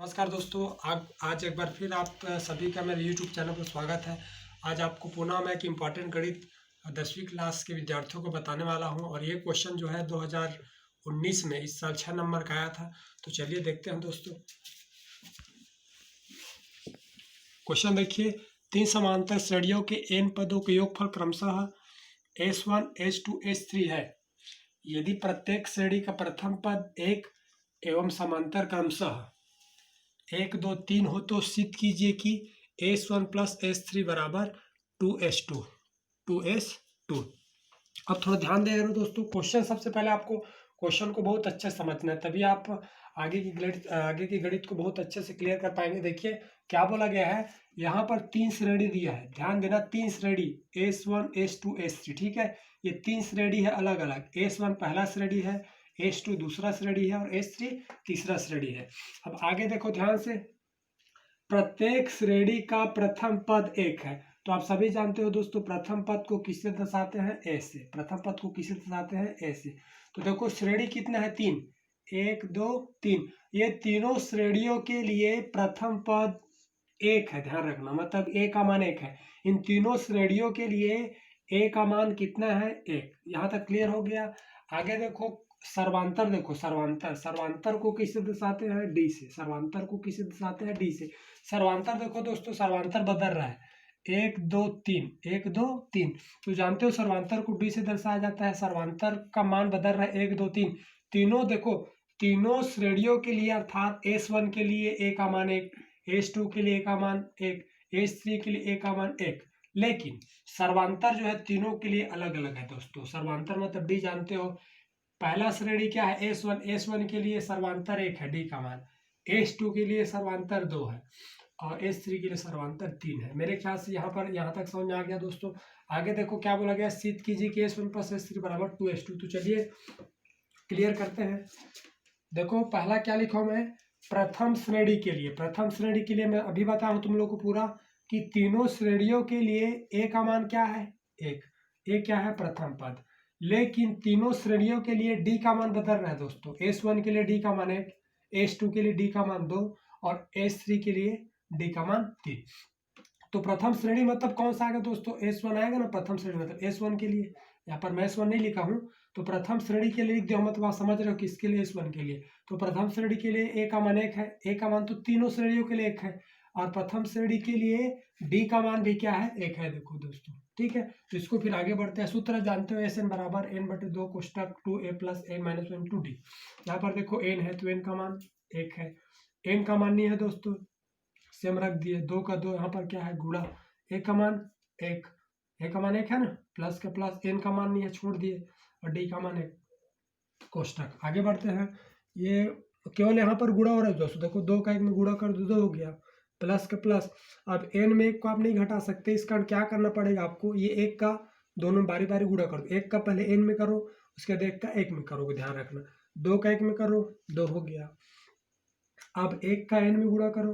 नमस्कार दोस्तों। आज एक बार फिर आप सभी का मेरे YouTube चैनल पर स्वागत है। आज आपको पुनः मैं एक इम्पॉर्टेंट गणित 10वीं क्लास के विद्यार्थियों को बताने वाला हूं और ये क्वेश्चन जो है 2019 में इस साल 6 नंबर का आया था। तो चलिए देखते हैं दोस्तों। क्वेश्चन देखिए, 3 समांतर श्रेणियों के n पदों के योगफल क्रमशः S1, S2, S3 है। यदि प्रत्येक श्रेणी का प्रथम पद 1 एवं समांतर क्रमशः 1, 2, 3 हो तो सिद्ध कीजिए कि S1 प्लस S3 बराबर 2S2। अब थोड़ा ध्यान देना दोस्तों। क्वेश्चन सबसे पहले आपको क्वेश्चन को बहुत अच्छे से समझना है, तभी आप आगे की गणित को बहुत अच्छे से क्लियर कर पाएंगे। देखिए क्या बोला गया है, यहाँ पर 3 श्रेणी दिया है। ध्यान देना, 3 श्रेणी S1, S2, S3, ठीक है। ये 3 श्रेणी है अलग अलग। S1 पहला श्रेणी है, S2 दूसरा श्रेणी है और S3 तीसरा श्रेणी है। अब आगे देखो ध्यान से, प्रत्येक श्रेणी का प्रथम पद 1 है। तो आप सभी जानते हो दोस्तों, प्रथम पद को किससे दर्शाते हैं? ए से। प्रथम पद को किससे दर्शाते हैं? ए से। तो देखो श्रेणी कितना है? 3, 1, 2, 3। ये तीनों श्रेणियों के लिए प्रथम पद 1 है। ध्यान रखना, मतलब ए का मान 1 है। इन तीनों श्रेणियों के लिए ए का मान कितना है? 1। यहाँ तक क्लियर हो गया। आगे देखो सर्वांतर, देखो सर्वांतर को किससे दर्शाते हैं? डी से। सर्वांतर को किससे दर्शाते हैं? डी से। सर्वांतर देखो दोस्तों, सर्वांतर बदल रहा है। 1, 2, 3, 1, 2, 3। तो जानते हो सर्वांतर को डी से दर्शाया जाता है। सर्वांतर का मान बदल रहा है 1, 2, 3। तीनों देखो, तीनों श्रेणियों के लिए, अर्थात S1 के लिए ए का मान 1, S2 के लिए ए का मान 1, S3 के लिए ए का मान 1। लेकिन सर्वांतर जो है तीनों के लिए अलग अलग है दोस्तों। सर्वांतर मतलब डी जानते हो। पहला श्रेणी क्या है? S1 के लिए सर्वांतर 1 है, डी का मान। S2 के लिए सर्वांतर 2 है और S3 के लिए सर्वांतर 3 है। मेरे ख्याल से यहाँ तक समझ में आ गया दोस्तों। आगे देखो क्या बोला गया, सिद्ध कीजिए कि S1 प्लस S3 बराबर 2S2। तो चलिए क्लियर करते हैं। देखो पहला क्या लिखा हूं मैं, प्रथम श्रेणी के लिए। प्रथम श्रेणी के लिए मैं अभी बता रहा हूं तुम लोग को पूरा कि तीनों श्रेणियों के लिए ए का मान क्या है? 1। ए क्या है? प्रथम पद। लेकिन तीनों श्रेणियों के लिए डी का मान बदल रहा है दोस्तों। S1 के लिए डी का मान 1, S2 के लिए डी का मान 2 और S3 के लिए डी का मान 3। तो प्रथम श्रेणी मतलब कौन सा आएगा दोस्तों? S1 आएगा ना। प्रथम श्रेणी मतलब S1 के लिए, यहाँ पर मैं S1 नहीं लिखा हूँ, तो प्रथम श्रेणी के लिए लिख दिया, मतलब आप समझ रहे हो किसके लिए? S1 के लिए। तो प्रथम श्रेणी के लिए ए का मान 1 है। ए का मान तो तीनों श्रेणियों के लिए 1 है और प्रथम श्रेणी के लिए डी का मान भी क्या है? 1 है। देखो दोस्तों, ठीक है। तो इसको फिर आगे बढ़ते हैं। सूत्र जानते हो, SN बराबर n/2 कोष्टक 2a + n - 1 × d। यहाँ पर देखो n है तो n का मान 1 है। n का मान नहीं है दोस्तों, सेम रख दिए। 2 का 2 यहाँ पर क्या है? गुणा। ए का मान 1, ए का मान 1 है ना, प्लस का प्लस। n का मान नहीं है, छोड़ दिए। और डी का मान 1 कोष्टक। आगे बढ़ते हैं। ये केवल यहाँ पर गुणा हो रहा है दोस्तों। देखो 2 का 1 में गुणा कर दो, 2 हो गया, प्लस का प्लस। अब n में 1 को आप नहीं घटा सकते, इस कारण क्या करना पड़ेगा आपको? ये 1 का दोनों बारी बारी गुणा कर दो। 1 का पहले n में करो, उसके बाद 1 का 1 में करोगे। ध्यान रखना, 2 का 1 में करो, 2 हो गया। अब 1 का n में गुणा करो,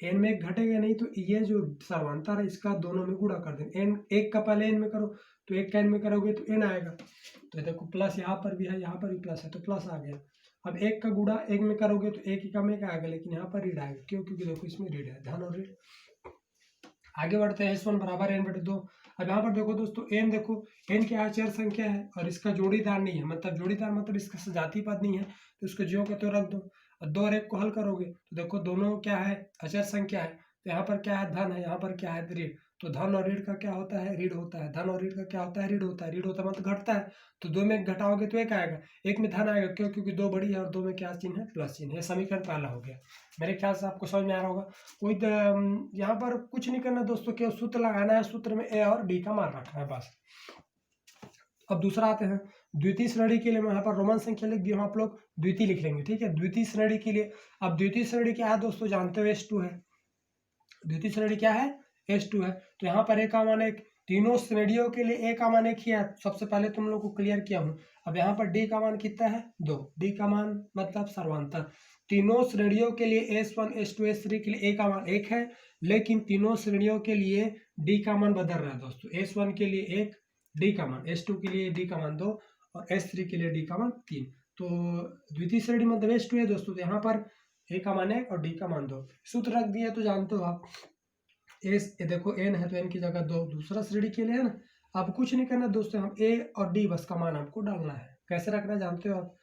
n में 1 घटेगा नहीं, तो ये जो सर्वांतर है इसका दोनों में गुणा कर दें। n 1 का पहले n में करो, तो 1 का n में करोगे तो n आएगा। तो देखो प्लस यहाँ पर भी है, यहाँ पर भी प्लस है, तो प्लस आ गया। अब 1 का गुणा 1 में करोगे तो 1 का 1 आएगा, लेकिन यहाँ पर रीड आएगा। क्यों? क्योंकि देखो इसमें रीड है। ध्यान और रीड। आगे बढ़ते हैं। S1 बराबर n/2। अब यहाँ पर देखो दोस्तों, n देखो, n क्या है? चर संख्या है और इसका जोड़ीदार नहीं है। मतलब जोड़ीदार मतलब इसका सजातीय पद नहीं है, तो इसको ज्यों का त्यों रख दो। और 2 और 1 को हल करोगे तो देखो दोनों क्या है? अचर संख्या है। तो यहाँ पर क्या है? धन है, यहाँ पर क्या है? ऋण। तो धन और ऋण का क्या होता है? ऋण होता है। धन और ऋण का क्या होता है? ऋण होता है। ऋण होता है मतलब घटता है। तो 2 में 1 घटाओगे तो 1 आएगा, 1 में धन आएगा। क्यों? क्योंकि 2 बड़ी है और 2 में क्या चिन्ह है? प्लस चिन्ह है। समीकरण पहला हो गया। मेरे ख्याल से आपको समझ में आ रहा होगा। कोई यहाँ पर कुछ नहीं करना दोस्तों, केवल सूत्र लगाना है। सूत्र में ए और डी का मान रखना है, बस। अब दूसरा आते हैं। द्वितीय श्रेणी के लिए मैं यहाँ पर रोमन संख्या लिख दिया हूँ, आप लोग द्वितीय लिख लेंगे, ठीक है। द्वितीय श्रेणी के लिए, अब द्वितीय श्रेणी क्या है दोस्तों? जानते हो S2 है। द्वितीय श्रेणी क्या है? S2 है। तो यहाँ पर ए का मान 1, तीनों श्रेणियों के लिए ए का मान 1 ही है। सबसे पहले तुम लोग को क्लियर किया हूँ। अब यहाँ पर डी का मान कितना है? 2। डी का मान मतलब सर्वांतर। तीनों श्रेणियों के लिए S1, S2, S3 के लिए ए का मान 1 है, लेकिन तीनों श्रेणियों के लिए डी का मान बदल रहा है दोस्तों। S1 के लिए 1 डी का मान, S2 के लिए डी का मान 2 और S3 के लिए डी का मान 3। तो द्वितीय श्रेणी मतलब S2 है दोस्तों। तो यहाँ पर ए का मान 1 और डी का मान 2। सूत्र रख दिया तो जानते हो आप, देखो एन है तो एन की जगह 2 दूसरा श्रेणी के लिए है ना। अब कुछ नहीं करना दोस्तों, हम ए और डी बस का मान आपको डालना है। कैसे रखना जानते हो आप।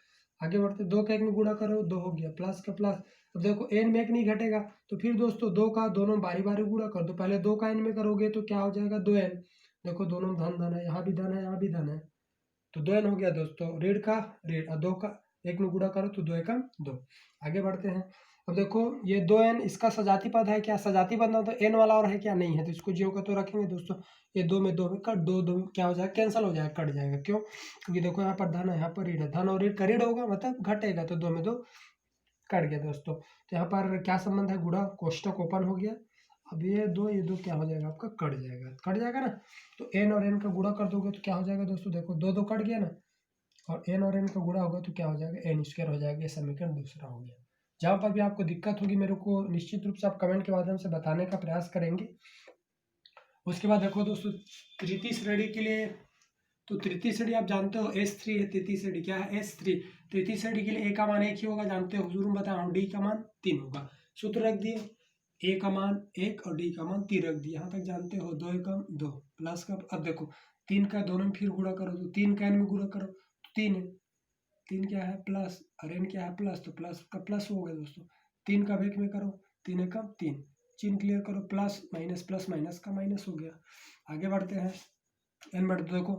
आगे बढ़ते, 2 का 1 में गुणा करो 2 हो गया, प्लस का प्लस। अब देखो एन में 1 नहीं घटेगा तो फिर दोस्तों 2 का दोनों बारी बारी गुणा कर दो। पहले 2 का एन में करोगे तो क्या हो जाएगा 2n। देखो दोनों में धन धन है, यहाँ भी धन है यहाँ भी धन है, तो 2n हो गया दोस्तों। ऋण का ऋण, और 2 का 1 में गुणा करो तो 2 एकम 2। आगे बढ़ते हैं। अब देखो ये 2n इसका सजाती पद है क्या, सजाती पद ना तो n वाला और है क्या, नहीं है, तो इसको ज्यों का तो रखेंगे दोस्तों। ये 2 में 2 में कट, 2 2 में क्या हो जाएगा, कैंसिल हो जाएगा, कट जाएगा। क्यों, क्योंकि देखो यहाँ पर धन है यहाँ पर ऋण है, धन और ऋण का ऋण होगा मतलब घटेगा, तो 2 में 2 कट गया दोस्तों। तो यहाँ पर क्या संबंध है, गुणा, कोष्टक ओपन हो गया। अब ये दो क्या हो जाएगा आपका, कट जाएगा ना। तो n और n का गुणा कर दोगे तो क्या हो जाएगा दोस्तों, देखो 2 2 कट गया ना, और n और n का गुणा होगा तो क्या हो जाएगा, n स्क्वायर हो जाएगा। ये समीकरण दूसरा हो गया। जहाँ पर भी आपको दिक्कत होगी मेरे को निश्चित रूप से आप कमेंट के माध्यम से बताने का प्रयास करेंगे। उसके बाद देखो दोस्तों तृतीय श्रेणी के लिए, तो तृतीय श्रेणी आप जानते हो S3 है, तृतीय श्रेणी क्या है S3। तृतीय श्रेणी के लिए a का मान 1 ही होगा, जानते हो, हुजूर में बताया हूँ, d का मान 3 होगा। सूत्र रख दिए, a का मान 1 और d का मान 3 रख दिए। यहाँ तक जानते हो 2 एकम 2 प्लस का, अब देखो 3 का दोनों में फिर गुणा करो तो 3 का n में गुणा करो तो 3 है, 3 क्या है प्लस और n क्या है प्लस, तो प्लस का प्लस हो गया दोस्तों। 3 का वेक में करो 3 एकम 3, चिन्ह क्लियर करो, प्लस माइनस का माइनस हो गया। आगे बढ़ते हैं, n बढ़ देखो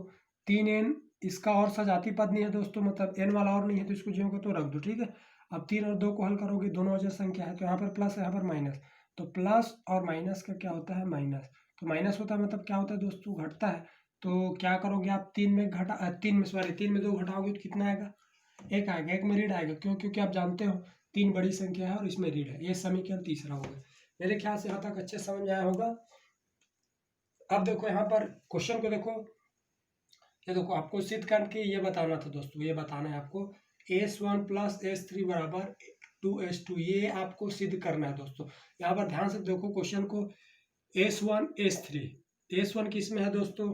3n इसका और सजाती पद नहीं है दोस्तों, मतलब n वाला और नहीं है तो इसको ज्यों को तो रख दो, ठीक है। अब 3 और 2 को हल करोगे, दोनों अजर संख्या है तो यहाँ पर प्लस है यहाँ पर माइनस, तो प्लस और माइनस का क्या होता है माइनस, तो माइनस होता है मतलब क्या होता है दोस्तों, घटता है। तो क्या करोगे आप, 3 में 2 घटाओगे तो कितना आएगा, 1 आएगा, 1 में ऋण आएगा। क्यों, क्योंकि आप जानते हो 3 बड़ी संख्या है और इसमें ऋण है। ये समीकरण तीसरा होगा। मेरे ख्याल से यहाँ तक अच्छे समझ आया होगा। अब देखो यहाँ पर क्वेश्चन को देखो, ये देखो आपको सिद्ध करके ये बताना था दोस्तों, ये बताना है आपको S1 प्लस S3 बराबर 2S2, ये आपको सिद्ध करना है दोस्तों। यहाँ पर ध्यान से देखो क्वेश्चन को, S1 S3, S1 किस में है दोस्तों,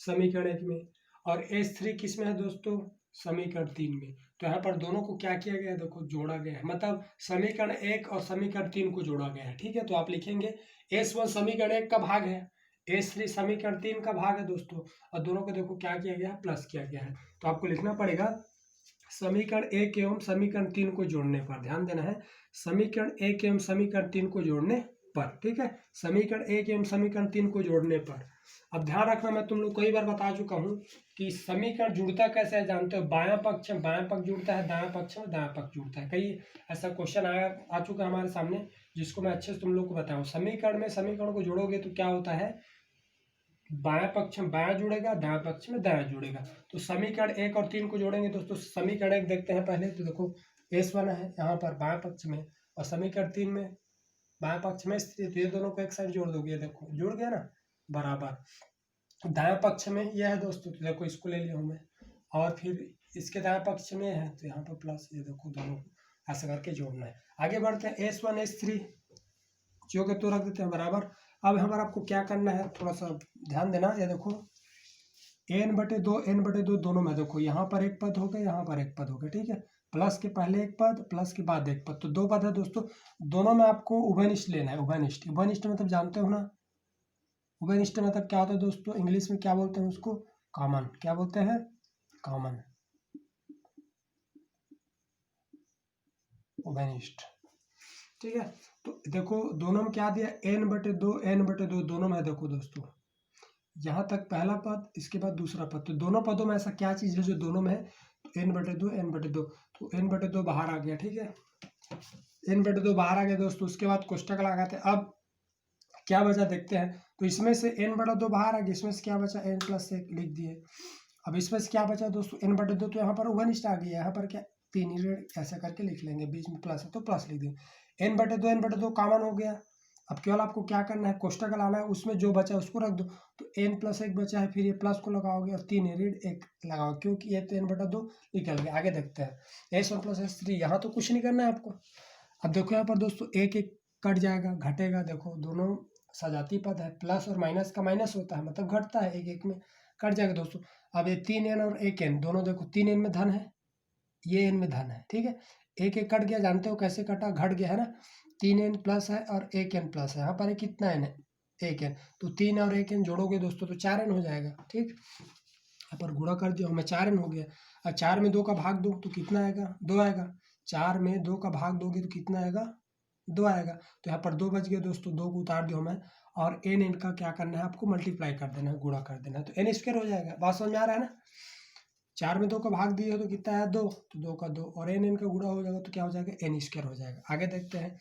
समीकरण 1 में, और S3 किस में है दोस्तों, समीकरण 3 में। तो यहाँ पर दोनों को क्या किया गया है, देखो जोड़ा गया है, मतलब समीकरण 1 और समीकरण 3 को जोड़ा गया है, ठीक है। तो आप लिखेंगे S1 समीकरण 1 का भाग है, S3 समीकरण 3 का भाग है दोस्तों, और दोनों को देखो क्या किया गया है, प्लस किया गया है। तो आपको लिखना पड़ेगा समीकरण 1 एवं समीकरण 3 को जोड़ने पर, ध्यान देना है, समीकरण 1 एवं समीकरण 3 को जोड़ने पर, ठीक है, समीकरण 1 एवं समीकरण 3 को जोड़ने पर। अब ध्यान रखना, मैं तुम लोग कई बार बता चुका हूँ कि समीकरण जुड़ता कैसे है, जानते हो, बायां पक्ष में बायां पक्ष जुड़ता है, दायां पक्ष में दायां पक्ष जुड़ता है। कई ऐसा क्वेश्चन आ चुका है हमारे सामने, जिसको मैं अच्छे से तुम लोग को बताऊँ। समीकरण में समीकरण को जोड़ोगे तो क्या होता है, बायां पक्ष में बायां जुड़ेगा, दायां पक्ष में दायां जुड़ेगा। तो समीकरण 1 और 3 को जोड़ेंगे दोस्तों। समीकरण 1 देखते हैं पहले, तो देखो S1 है यहाँ पर बायां पक्ष में, और समीकरण 3 में बायां पक्ष में स्थित, तो ये दोनों को एक साइड जोड़ दोगे, देखो जुड़ गया ना, बराबर। दायां पक्ष में यह है दोस्तों, तो देखो इसको ले लिया हूँ मैं, और फिर इसके दायां पक्ष में है तो यहाँ पर प्लस, ये देखो दोनों को ऐसा करके जोड़ना है। आगे बढ़ते हैं, S1 S3 जो के तो रख देते हैं बराबर। अब हमारा आपको क्या करना है, थोड़ा सा ध्यान देना, ये देखो n/2 दोनों में, देखो यहाँ पर एक पद हो गया, यहाँ पर एक पद हो गया, ठीक है, प्लस के पहले एक पद, प्लस के बाद एक पद, तो 2 पद है दोस्तों। दोनों में आपको उभयनिष्ठ लेना है, उभयनिष्ठ। उभयनिष्ठ मतलब जानते हो ना, उभयनिष्ठ मतलब क्या होता है दोस्तों, इंग्लिश में क्या बोलते हैं उसको, कॉमन, क्या बोलते हैं, कॉमन, उभयनिष्ठ, ठीक है। तो देखो दोनों में क्या दिया, n/2 दोनों में, देखो दोस्तों यहाँ तक पहला पद, इसके बाद दूसरा पद, तो दोनों पदों में ऐसा क्या चीज है जो दोनों में है, तो n/2 तो n/2 बाहर आ गया, ठीक है, n/2 बाहर आ गया दोस्तों। उसके बाद कोष्टक लगाते हैं। अब क्या बचा देखते हैं, तो इसमें से n/2 बाहर आ गया, इसमें से क्या बचा, n+1 लिख दिए। अब इसमें से क्या बचा दोस्तों, n/2, तो यहाँ पर उभयनिष्ठ आ गया, यहाँ पर क्या 3 ऋण ऐसा करके लिख लेंगे, बीच में प्लस है तो प्लस लिख देंगे। n/2 कॉमन हो गया। अब केवल आपको क्या करना है, कोष्टक लाना है, उसमें जो बचा उसको रख दो, तो n+1 बचा है, फिर ये प्लस को लगाओगे और 3 ऋण 1 लगाओगे, क्योंकि ये तो n/2 निकल गया। आगे देखते हैं S1 + S3, यहाँ तो कुछ नहीं करना है आपको। अब देखो यहाँ पर दोस्तों 1 1 कट जाएगा, घटेगा, देखो दोनों सजाती पद है, प्लस और माइनस का माइनस होता है, मतलब घटता है, 1 1 में कट जाएगा दोस्तों। अब ये 3n और 1n दोनों, देखो 3n में धन है, ये n में धन है, ठीक है, एक एक कट गया, जानते हो कैसे कटा, घट गया है ना। 3n प्लस है और 1n प्लस है, यहाँ पर कितना n है, 1n, तो 3 और 1n जोड़ोगे दोस्तों तो 4n हो जाएगा। ठीक, यहाँ पर गुणा कर दिया मैं, 4n हो गया। और 4 में 2 का भाग दो तो कितना आएगा, 2 आएगा। 4 में 2 का भाग दोगे तो कितना आएगा, 2 आएगा। तो यहाँ पर 2 बच गया दोस्तों, 2 को उतार दिया मैं, और n का क्या करना है आपको, मल्टीप्लाई कर देना है, गुणा कर देना है, तो n स्क्वायर हो जाएगा। बात समझ में आ रहा है ना। 4 में 2 का भाग दिए तो कितना है, 2, तो 2 का 2, और n का गुणा हो जाएगा तो क्या हो जाएगा, n स्क्वायर हो जाएगा। आगे देखते हैं,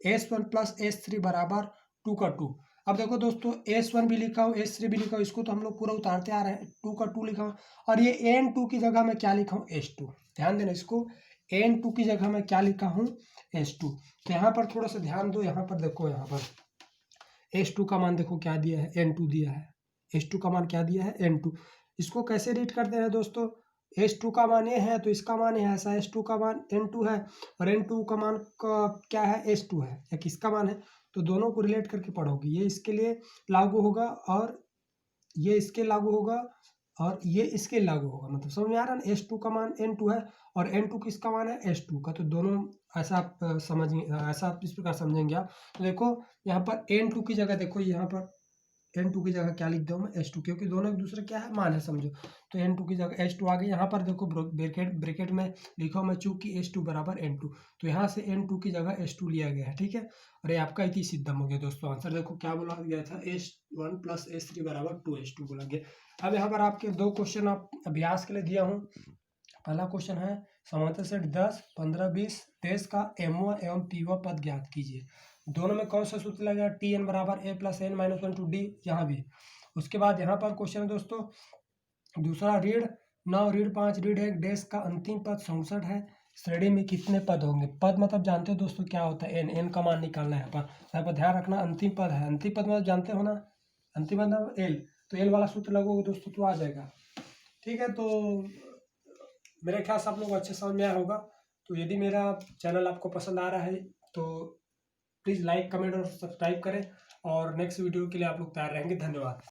S1 प्लस S3 बराबर 2 का 2। अब देखो दोस्तों, S1 भी लिखा हो, S3 भी लिखा हो, इसको तो हम लोग पूरा उतारते आ रहे हैं, 2 का 2 लिखा हो, और ये N2 की जगह मैं क्या लिखा हूँ, S2। ध्यान देना, इसको N2 की जगह मैं क्या लिखा हूँ, S2। तो यहाँ पर थोड़ा सा ध्यान दो, यहाँ पर देखो, यहाँ पर S2 का मान देखो क्या दिया है, N2 दिया है। S2 का मान क्या दिया है, N2। इसको कैसे रीड करते हैं दोस्तों, S2 का मान ये है तो इसका मान है ऐसा, S2 का मान N2 है, और N2 का मान क्या है, S2 है, या किसका मान है, तो दोनों को रिलेट करके पढ़ोगे, ये इसके लिए लागू होगा और ये इसके लागू होगा और ये इसके लागू होगा। मतलब समझ में आ रहा है ना, S2 का मान N2 है और N2 किसका मान है, S2 का, तो दोनों ऐसा आप ऐसा आप इस प्रकार समझेंगे आप। तो देखो यहाँ पर N2 की जगह देखो, यहाँ पर N2 की जगह क्या लिख दूँ मैं, S2, क्योंकि दोनों एक दूसरे क्या है, मान है, समझो। तो N2 की जगह S2 आ गई। यहाँ पर देखो ब्रैकेट में लिखा मैं, चूंकि S2 बराबर N2, तो यहाँ से N2 की जगह S2 लिया गया है। ठीक है, और ये आपका इति सिद्धम हो गया दोस्तों। आंसर देखो क्या बोला गया था, S1 प्लस S3 बराबर 2S2 बोला गया। अब यहाँ पर आपके 2 क्वेश्चन आप अभ्यास के लिए दिया हूँ। पहला क्वेश्चन है, समांतर सेट 10, 15, 20 देश का M1 एवं P1 पद ज्ञात कीजिए। दोनों में कौन सा सूत्र लगेगा, Tn बराबर a plus n minus 1 to D, यहाँ भी। उसके बाद यहाँ पर क्वेश्चन है दोस्तों दूसरा, रीढ़ 9, रीढ़ 5, रीढ़ 1 देश का अंतिम पद 64 है, श्रेणी में कितने पद होंगे। पद मतलब जानते हो दोस्तों क्या होता है, n का मान निकालना है। यहाँ पर ध्यान रखना, अंतिम पद है, अंतिम पद मतलब जानते हो ना, अंतिम पद मतलब l, तो l वाला सूत्र लगोगे दोस्तों तो आ जाएगा। ठीक है, तो मेरे ख्याल से आप लोग अच्छे समझ में आया होगा। तो यदि मेरा चैनल आपको पसंद आ रहा है तो प्लीज़ लाइक, कमेंट और सब्सक्राइब करें, और नेक्स्ट वीडियो के लिए आप लोग तैयार रहेंगे। धन्यवाद।